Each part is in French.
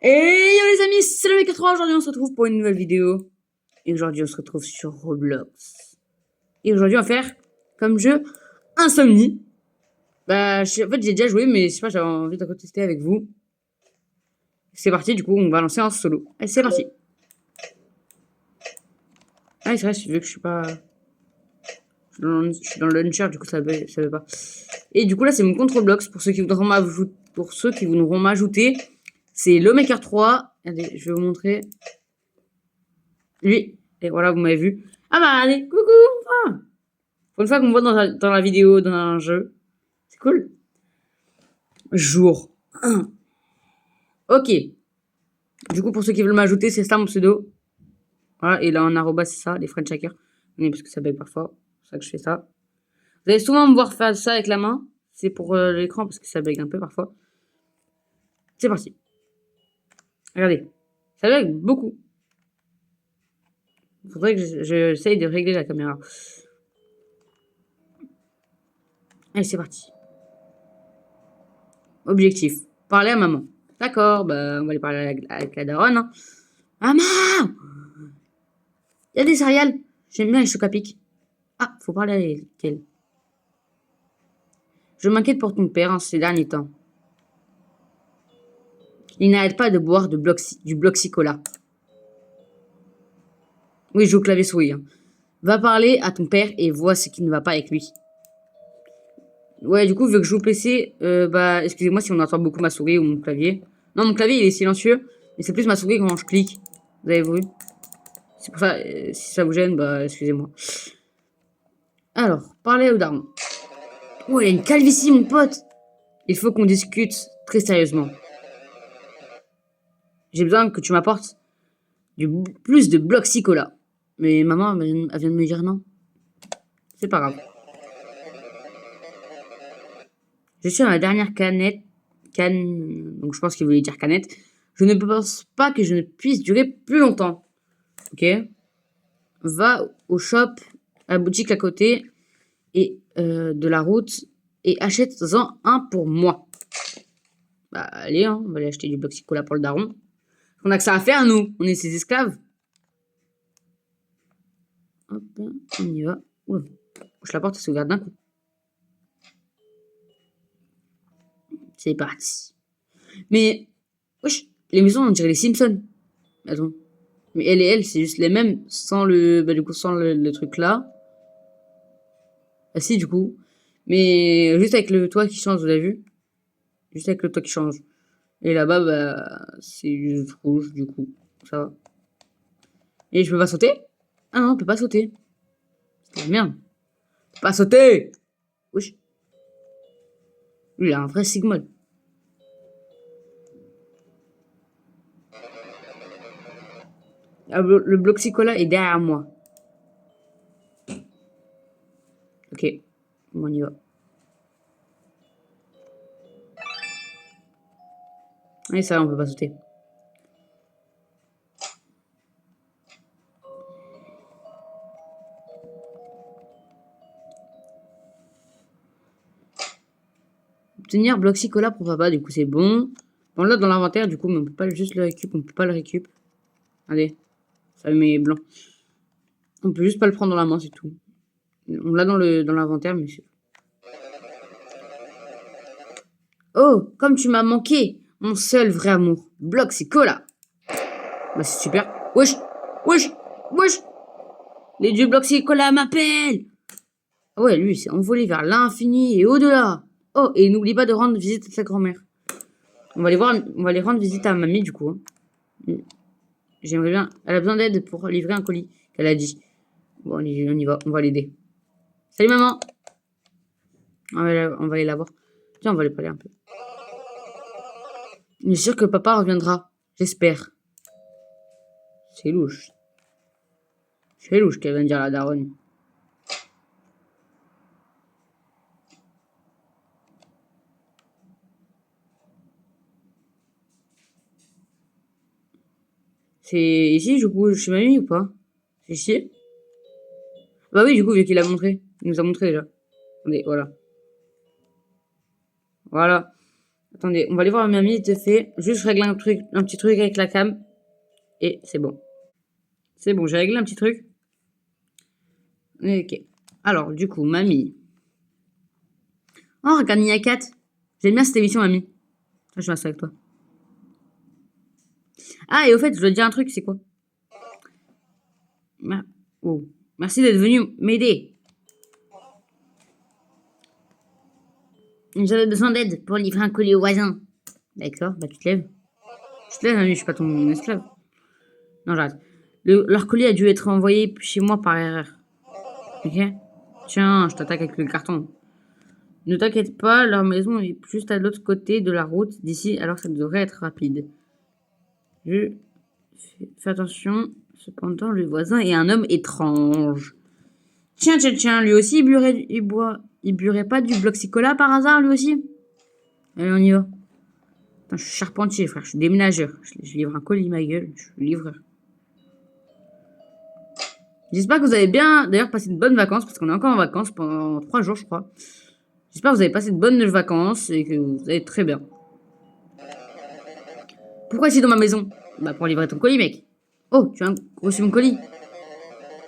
Et yo les amis, c'est le mec80, aujourd'hui on se retrouve pour une nouvelle vidéo. Et aujourd'hui on se retrouve sur Roblox. Et aujourd'hui on va faire comme jeu Insomnie. Bah en fait j'ai déjà joué mais je sais pas, j'avais envie de retester avec vous. C'est parti, du coup on va lancer en solo. Allez c'est parti. Ah c'est vrai, vu que je suis pas... Je suis dans le launcher, du coup ça veut pas. Et du coup là c'est mon compte Roblox pour ceux qui voudront m'ajouter. C'est le Maker 3. Regardez, je vais vous montrer. Lui. Et voilà, vous m'avez vu. Ah bah allez, coucou. Ah. Pour une fois qu'on me voit dans la vidéo, dans un jeu. C'est cool. Jour 1. Ok. Du coup, pour ceux qui veulent m'ajouter, c'est ça mon pseudo. Voilà, et là en arroba, c'est ça, les French hackers. Oui, parce que ça bug parfois. C'est pour ça que je fais ça. Vous allez souvent me voir faire ça avec la main. C'est pour l'écran parce que ça bug un peu parfois. C'est parti. Regardez. Ça bug beaucoup. Faudrait que j'essaye de régler la caméra. Allez, c'est parti. Objectif. Parler à maman. D'accord, bah, on va aller parler avec la daronne. Hein. Maman! Il y a des céréales. J'aime bien les chocs à pic. Ah, faut parler avec elle. Je m'inquiète pour ton père ces derniers temps. Il n'arrête pas de boire du Bloxy-Cola. Oui, je joue au clavier-souris. Hein. Va parler à ton père et vois ce qui ne va pas avec lui. Ouais, du coup, vu que je joue au PC, bah, excusez-moi si on entend beaucoup ma souris ou mon clavier. Non, mon clavier, il est silencieux, mais c'est plus ma souris quand je clique. Vous avez vu? C'est pour ça, si ça vous gêne, bah, excusez-moi. Alors, parler au daron. Oh, il y a une calvitie, mon pote. Il faut qu'on discute très sérieusement. J'ai besoin que tu m'apportes plus de Bloxy-Cola. Mais maman, elle vient de me dire non. C'est pas grave. Je suis dans la dernière canne, donc je pense qu'il voulait dire canette. Je ne pense pas que je ne puisse durer plus longtemps. Ok. Va au shop, à la boutique à côté et de la route et achète-en un pour moi. Bah allez, hein, on va aller acheter du Bloxy-Cola pour le daron. On a que ça à faire, nous. On est ses esclaves. Hop, on y va. Ouh. La porte s'est ouverte d'un coup. C'est parti. Mais, wesh, les maisons, on dirait les Simpsons. Attends. Mais elle, c'est juste les mêmes, sans sans le truc là. Ah si, du coup. Mais juste avec le toit qui change, vous avez vu? Juste avec le toit qui change. Et là-bas, bah, c'est juste rouge, du coup. Ça va. Et je peux pas sauter? Ah non, on peut pas sauter. C'est la merde. On peut pas sauter! Wesh. Lui, il a un vrai Sigmod. Ah, le Bloxy-Cola est derrière moi. Ok. Bon, on y va. Et ça, on peut pas sauter. Obtenir Bloxy-Cola pour papa, du coup, c'est bon. On l'a dans l'inventaire, du coup, mais on peut pas juste le récup, on peut pas le récup. Allez, ça met blanc. On peut juste pas le prendre dans la main, c'est tout. On l'a dans l'inventaire, mais c'est... Oh, comme tu m'as manqué, mon seul vrai amour. Bloxy-Cola. Bah, c'est super. Wesh, wesh, wesh. Les dieux Bloxy-Cola m'appellent. Ah ouais, lui, il s'est envolé vers l'infini et au-delà. Oh, et n'oublie pas de rendre visite à sa grand-mère. On va aller rendre visite à mamie, du coup. Hein. J'aimerais bien... Elle a besoin d'aide pour livrer un colis, qu'elle a dit. Bon, on y va, on va l'aider. Salut, maman. On va aller la voir. Tiens, on va aller parler un peu. Je suis sûr que papa reviendra. J'espère. C'est louche. C'est louche qu'elle vient de dire la daronne. C'est ici, du coup, chez mamie ou pas? C'est ici? Bah oui, du coup, vu qu'il a montré. Il nous a montré déjà. Attendez, voilà. Voilà. Attendez, on va aller voir mamie, il te fait. Juste régler un petit truc avec la cam. Et c'est bon. C'est bon, j'ai réglé un petit truc. Ok. Alors, du coup, mamie. Oh, regarde Nia 4. J'aime bien cette émission, mamie. Je reste avec toi. Ah, et au fait, je dois te dire un truc, c'est quoi? Oh. Merci d'être venu m'aider. J'avais besoin d'aide pour livrer un colis au voisin. D'accord, bah tu te lèves. Je te lève, mamie, je suis pas ton esclave. Non, j'arrête. Leur colis a dû être envoyé chez moi par erreur. Ok? Tiens, je t'attaque avec le carton. Ne t'inquiète pas, leur maison est juste à l'autre côté de la route d'ici, alors ça devrait être rapide. Fais attention, cependant, le voisin est un homme étrange. Tiens, lui aussi, il buerait pas du Bloxicola par hasard, lui aussi? Allez, on y va. Attends, je suis charpentier, frère, je suis déménageur. Je livre un colis, ma gueule, je suis livreur. J'espère que vous avez bien, d'ailleurs, passé de bonnes vacances, parce qu'on est encore en vacances pendant 3 jours, je crois. J'espère que vous avez passé de bonnes vacances et que vous allez très bien. Pourquoi es-tu dans ma maison? Bah, pour livrer ton colis, mec. Oh, tu as reçu mon colis.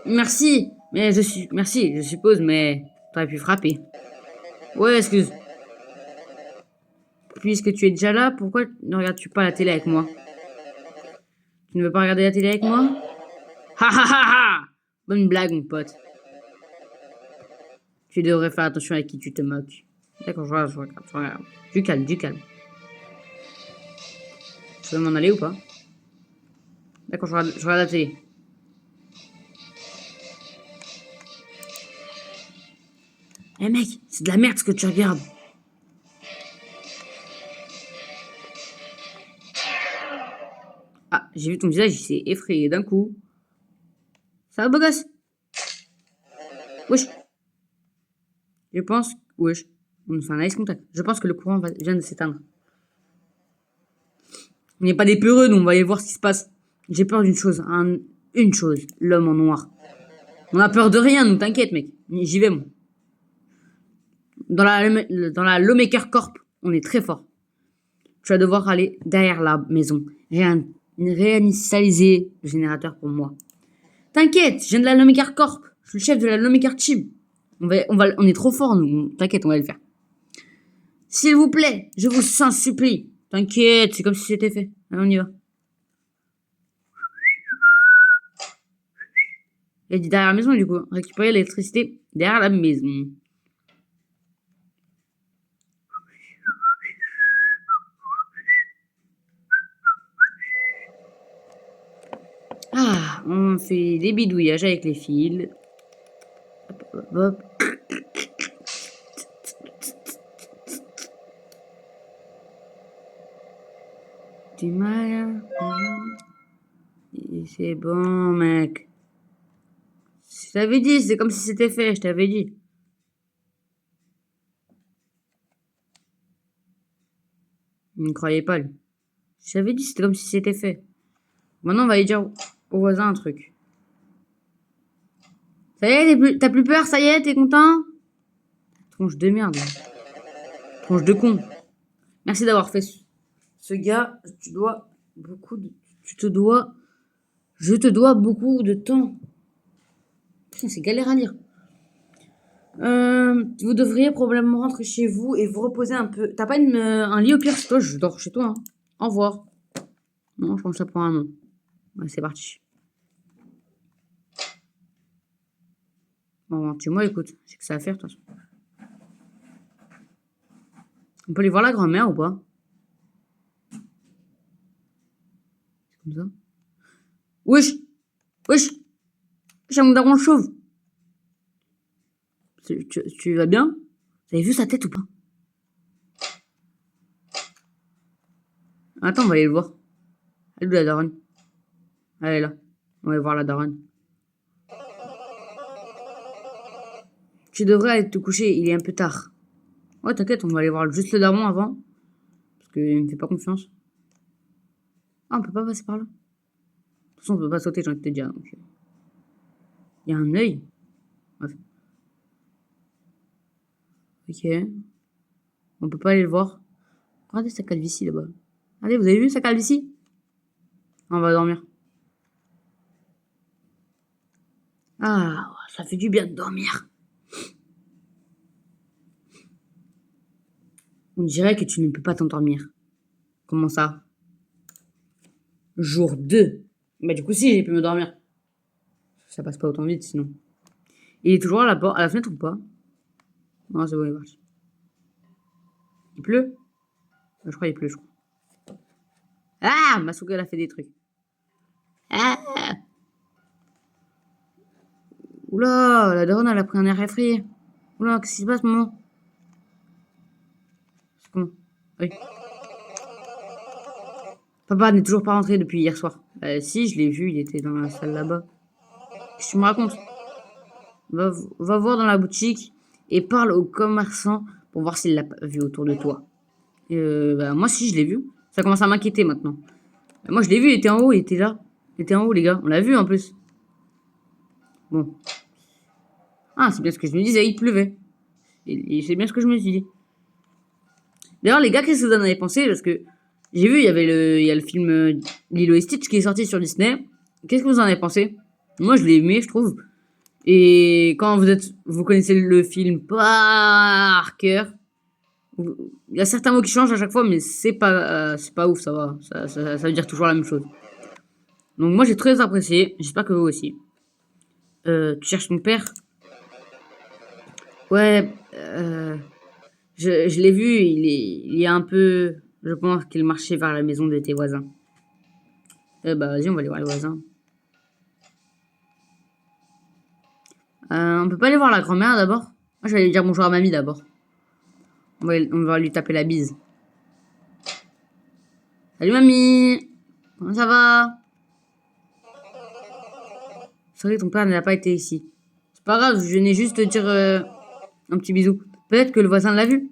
Merci, merci, je suppose, mais t'aurais pu frapper. Ouais, excuse. Puisque tu es déjà là, pourquoi ne regardes-tu pas la télé avec moi? Tu ne veux pas regarder la télé avec moi? Ha ha ha ha! Bonne blague, mon pote. Tu devrais faire attention à qui tu te moques. D'accord, je regarde. Du calme, du calme. Je veux m'en aller ou pas? D'accord, je regarde la télé. Eh mec, c'est de la merde ce que tu regardes. Ah, j'ai vu ton visage, il s'est effrayé d'un coup. Ça va, beau gosse? Wesh. Je pense. Wesh. On fait un ice contact. Je pense que le courant vient de s'éteindre. On n'est pas des peureux, nous, on va aller voir ce qui se passe. J'ai peur d'une chose. Une chose. L'homme en noir. On a peur de rien, nous, t'inquiète, mec. J'y vais, moi. Dans la Lawmaker Corp, on est très fort. Tu vas devoir aller derrière la maison. Réinitialiser le générateur pour moi. T'inquiète, je viens de la Lawmaker Corp. Je suis le chef de la Lawmaker Team. On est trop fort, nous. T'inquiète, on va le faire. S'il vous plaît, je vous en supplie. T'inquiète, c'est comme si c'était fait. Allez, on y va. Il a dit derrière la maison, du coup. Récupérer l'électricité derrière la maison. Ah, on fait des bidouillages avec les fils. Hop, hop, hop. C'est bon, mec. Je t'avais dit, c'est comme si c'était fait, je t'avais dit. Il ne croyait pas, lui. Je t'avais dit, c'était comme si c'était fait. Maintenant, on va aller dire au voisin un truc. Ça y est, t'as plus peur, ça y est, t'es content? Tronche de merde. Tronche de con. Merci d'avoir fait ce gars. Je te dois beaucoup de temps. Putain, c'est galère à lire. Vous devriez probablement rentrer chez vous et vous reposer un peu. T'as pas un lit au pire? Toi, je dors chez toi. Hein. Au revoir. Non, je pense que ça prend un nom. Ouais, c'est parti. Bon, tu moi, écoute, c'est que ça à faire, de toute façon. On peut aller voir la grand-mère ou pas? C'est comme ça. Wesh! Wesh! J'ai mon daron chauve. Tu vas bien? Vous avez vu sa tête ou pas? Attends, on va aller le voir. Elle est où la daronne? Elle est là. On va aller voir la daronne. Tu devrais aller te coucher, il est un peu tard. Ouais, t'inquiète, on va aller voir juste le daron avant. Parce qu'il me fait pas confiance. Ah, on peut pas passer par là. De toute façon, on peut pas sauter, j'ai envie de te dire. Donc, il y a un œil. Bref. Ok. On peut pas aller le voir. Regardez sa calvitie là-bas. Allez, vous avez vu sa calvitie? On va dormir. Ah, ça fait du bien de dormir. On dirait que tu ne peux pas t'endormir. Comment ça? Jour 2. Bah du coup si, j'ai pu me dormir. Ça passe pas autant vite sinon. Il est toujours à la fenêtre ou pas? Non, c'est bon, il est parti. Il pleut? Je crois qu'il pleut, je crois. Ah, Masuka, elle a fait des trucs. Ah. Oula, la daronne, elle a pris un air effrayé. Oula, qu'est-ce qui se passe, maman? C'est comment? Oui. Papa n'est toujours pas rentré depuis hier soir. Si, je l'ai vu, il était dans la salle là-bas. Qu'est-ce que tu me racontes? Va voir dans la boutique et parle au commerçant pour voir s'il l'a vu autour de toi. Bah, moi, si, je l'ai vu. Ça commence à m'inquiéter maintenant. Moi, je l'ai vu, il était en haut, il était là. Il était en haut, les gars. On l'a vu en plus. Bon. Ah, c'est bien ce que je me disais, il pleuvait. Et c'est bien ce que je me suis dit. D'ailleurs, les gars, qu'est-ce que vous en avez pensé? Parce que j'ai vu, il y a le film Lilo et Stitch qui est sorti sur Disney. Qu'est-ce que vous en avez pensé? Moi, je l'ai aimé, je trouve. Et quand vous connaissez le film par cœur, il y a certains mots qui changent à chaque fois, mais c'est pas ouf, ça va. Ça veut dire toujours la même chose. Donc moi, j'ai très apprécié. J'espère que vous aussi. Tu cherches ton père? Ouais, je l'ai vu, il est un peu... Je pense qu'il marchait vers la maison de tes voisins. Bah vas-y, on va aller voir les voisins. On peut pas aller voir la grand-mère d'abord? Moi, je vais aller dire bonjour à mamie d'abord. On va lui taper la bise. Salut mamie! Comment ça va? C'est vrai que ton père n'a pas été ici. C'est pas grave, je venais juste te dire un petit bisou. Peut-être que le voisin l'a vu.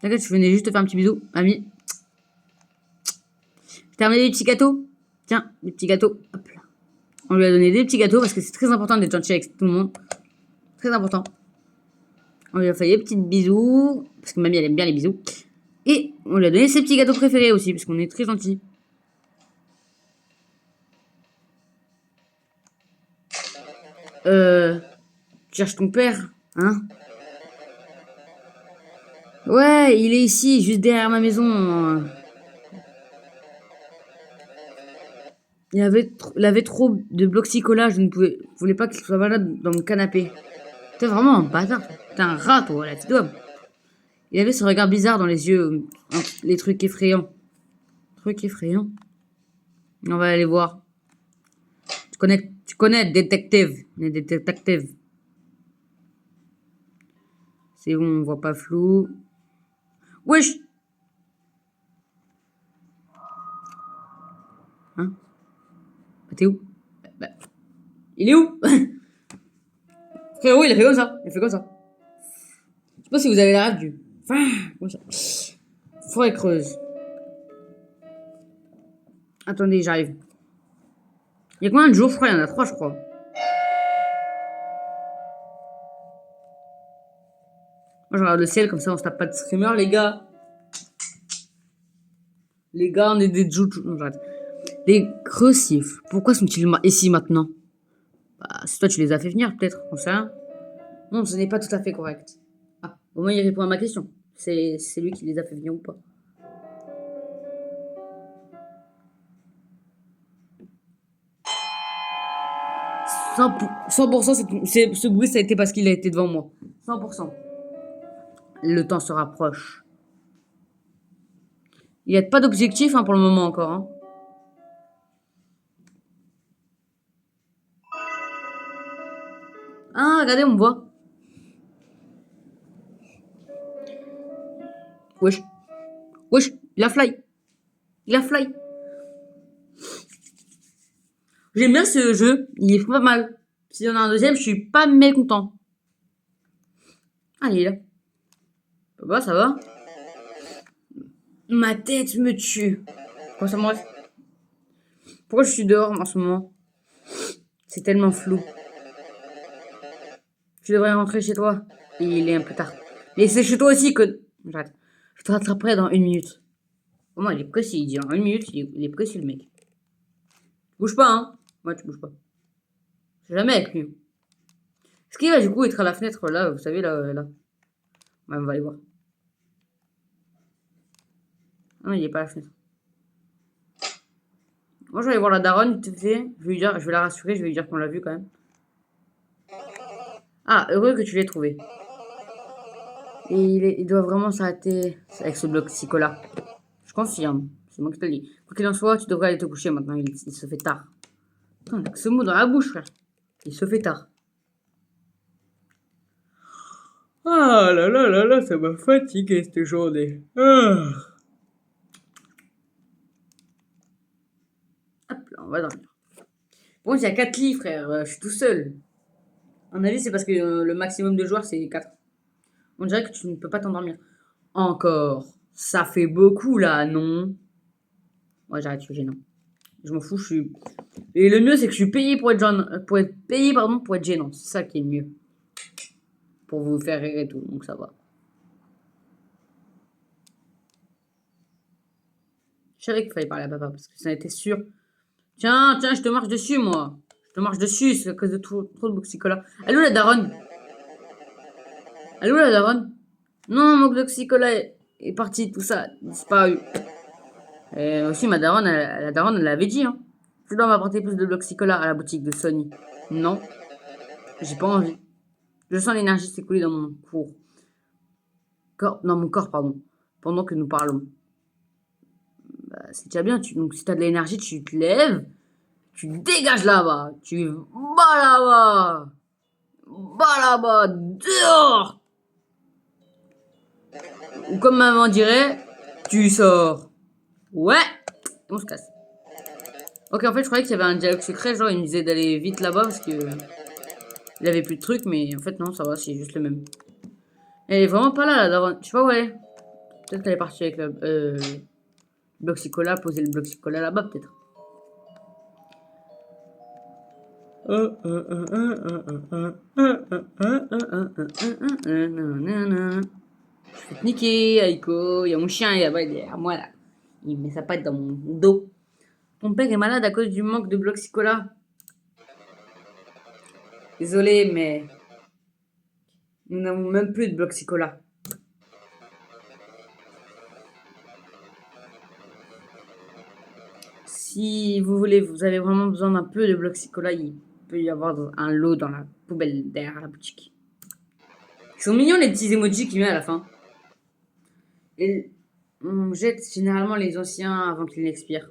T'inquiète, je venais juste te faire un petit bisou. Mamie. J'ai terminé les petits gâteaux. Tiens, les petits gâteaux. Hop là. On lui a donné des petits gâteaux parce que c'est très important d'être gentil avec tout le monde. Très important. On lui a fait des petits bisous. Parce que mamie, elle aime bien les bisous. Et on lui a donné ses petits gâteaux préférés aussi. Parce qu'on est très gentils. Tu cherches ton père, hein? Ouais, il est ici, juste derrière ma maison. Il avait trop de bloxycola, je ne voulais pas qu'il soit malade dans mon canapé. T'es vraiment un bâtard. T'es un rat, toi, là, tu dois. Il avait ce regard bizarre dans les yeux, les trucs effrayants. Trucs effrayants. On va aller voir. Tu connais, détective. Les détectives. C'est bon, on voit pas flou. Wesh! Hein? Bah, t'es où? Bah, il est où? Frérot, il a fait comme ça. Il a fait comme ça. Je sais pas si vous avez la rêve du. Enfin, comme ça. Forêt creuse. Attendez, j'arrive. Il y a combien de jours? Je crois, il y en a 3, je crois. Moi, je regarde le ciel, comme ça, on se tape pas de screamer, les gars. Les gars, on est des joujoux. Non, j'arrête. Les crucifs, pourquoi sont-ils ici maintenant? Bah, c'est toi, tu les as fait venir, peut-être. On sait rien. Non, ce n'est pas tout à fait correct. Ah, au moins, il répond à ma question. C'est lui qui les a fait venir ou pas? 100%, ce bruit, ça a été parce qu'il a été devant moi. 100%. Le temps se rapproche. Il n'y a pas d'objectif hein, pour le moment encore. Hein. Ah, regardez, on me voit. Wesh. Wesh, il a fly. Il a fly. J'aime bien ce jeu. Il est pas mal. S'il y en a un deuxième, je suis pas mécontent. Ah, il est là. Bah, ça va. Ma tête me tue. Pourquoi ça me reste? Pourquoi je suis dehors en ce moment? C'est tellement flou. Tu devrais rentrer chez toi. Il est un peu tard. Mais c'est chez toi aussi que... J'arrête. Je te rattraperai dans 1 minute. Au moins, il est précis. Il dit en 1 minute, il est précis, le mec. Bouge pas, hein. Ouais, tu bouges pas. C'est jamais avec lui. Est-ce qu'il va du coup être à la fenêtre là, vous savez, là. Ouais, on va aller voir. Non, il est pas à la fenêtre. Moi, je vais aller voir la daronne, vite fait. Je vais lui dire, je vais la rassurer, je vais lui dire qu'on l'a vu quand même. Ah, heureux que tu l'aies trouvé. Et il doit vraiment s'arrêter avec ce bloc psycho-là. Je confirme. C'est moi qui te le dis. Quoi qu'il en soit, tu devrais aller te coucher maintenant. Il se fait tard. Putain, avec ce mot dans la bouche, frère. Il se fait tard. Ah là là là là, ça m'a fatigué cette journée. Ah. Hop là, on va dormir. Bon, il y a 4 lits, frère. Je suis tout seul. À mon avis, c'est parce que le maximum de joueurs, c'est 4. On dirait que tu ne peux pas t'endormir. Encore. Ça fait beaucoup, là, non? Ouais, j'arrête, c'est gênant. Je m'en fous, je suis... Et le mieux, c'est que je suis payé pour être, payé, pardon, pour être gênant. C'est ça qui est le mieux. Pour vous faire rire et tout, donc ça va. Je savais qu'il fallait parler à papa, parce que ça était sûr. Tiens, je te marche dessus, moi. Je te marche dessus, c'est à cause de trop de boxicola. Allô, la daronne? Allô, la daronne? Non, mon boxicola est parti, tout ça, disparu. Et aussi, la daronne, elle l'avait dit, hein. Je dois m'apporter plus de Bloxicola à la boutique de Sony. Non, j'ai pas envie. Je sens l'énergie s'écouler dans mon dans mon corps, pardon, pendant que nous parlons. Bah, c'est déjà bien. Donc, si t'as de l'énergie, tu te lèves, tu dégages là-bas, tu vas là-bas, dehors. Ou comme maman dirait, tu sors. Ouais, on se casse. Ok, en fait, je croyais qu'il y avait un dialogue secret, genre il me disait d'aller vite là-bas parce que il avait plus de trucs, mais en fait, non, ça va, c'est juste le même. Elle est vraiment pas là, la daronne. Je sais pas où elle est. Peut-être qu'elle est partie avec le Bloxicola, poser le Bloxicola là-bas, peut-être. Je vais te niquer, Aiko. Il y a mon chien là-bas, il est derrière moi là. Il met sa patte dans mon dos. Ton père est malade à cause du manque de Bloxicola. Désolé, mais nous n'avons même plus de Bloxicola. Si vous voulez, vous avez vraiment besoin d'un peu de Bloxicola, il peut y avoir un lot dans la poubelle derrière la boutique. Ils sont mignons les petits emojis qu'il met à la fin. Et on jette généralement les anciens avant qu'ils n'expirent.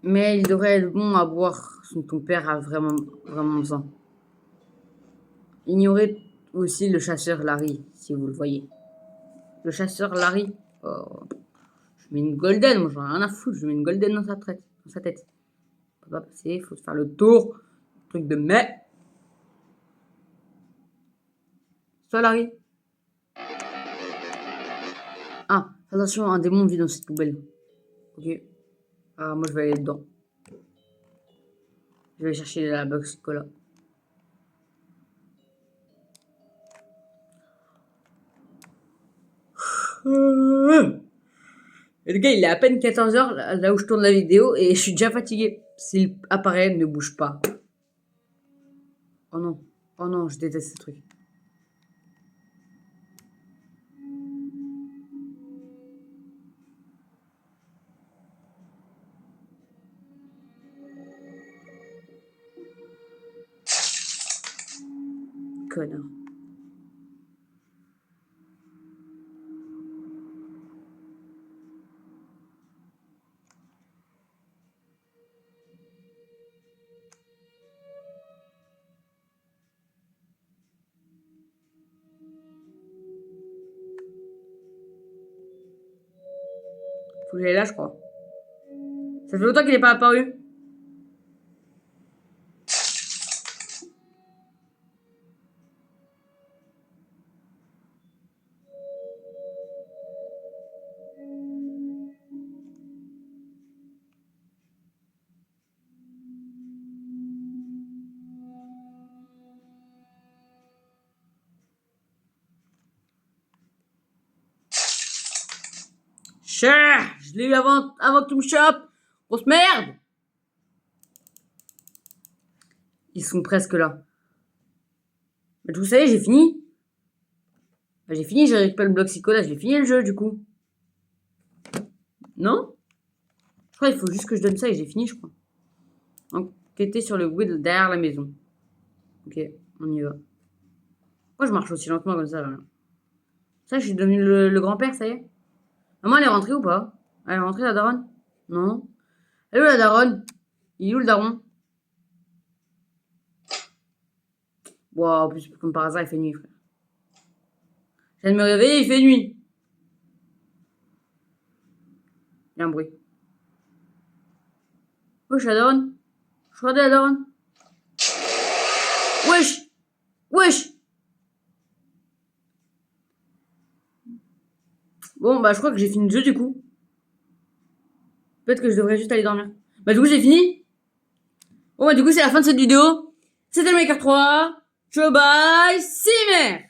Mais il devrait être bon à boire si ton père a vraiment besoin. Ignorez aussi le chasseur Larry, si vous le voyez. Le chasseur Larry, oh, je mets une golden, moi j'en ai rien à foutre, je mets une golden dans sa tête. Faut pas passer, faut faire le tour. Truc de mai. Soit Larry. Ah, attention, un démon vit dans cette poubelle. Ok. Ah, moi je vais aller dedans. Je vais chercher la box cola. Et le gars, il est à peine 14h là où je tourne la vidéo et je suis déjà fatigué. S'il apparaît, ne bouge pas. Oh non. Oh non, je déteste ce truc. Connard. Faut que j'aille là, je crois. Ça fait longtemps qu'il n'est pas apparu. Cher, je l'ai eu avant que tu me chopes. Grosse merde. Ils sont presque là. Mais vous savez, j'ai fini. Bah, j'ai fini, j'ai récupéré le bloc Sicola, j'ai fini le jeu du coup. Non? Je crois qu'il faut juste que je donne ça et j'ai fini, je crois. Enquêter sur le bruit derrière la maison. Ok, on y va. Pourquoi je marche aussi lentement comme ça là? Ça, je suis devenu le grand-père, ça y est? Maman, elle est rentrée ou pas? Elle est rentrée la daronne? Non. Elle est où la daronne? Il est où le daron? Wow, en plus, comme par hasard, il fait nuit, frère. Je viens de me réveiller, il fait nuit. Il y a un bruit. Wesh, la daronne? Je regardais la daronne. Wesh! Wesh! Bon, bah, je crois que j'ai fini le jeu du coup. Peut-être que je devrais juste aller dormir. Bah, du coup, j'ai fini. Bon, bah, du coup, c'est la fin de cette vidéo. C'était le Maker 3. Ciao, bye, Simer!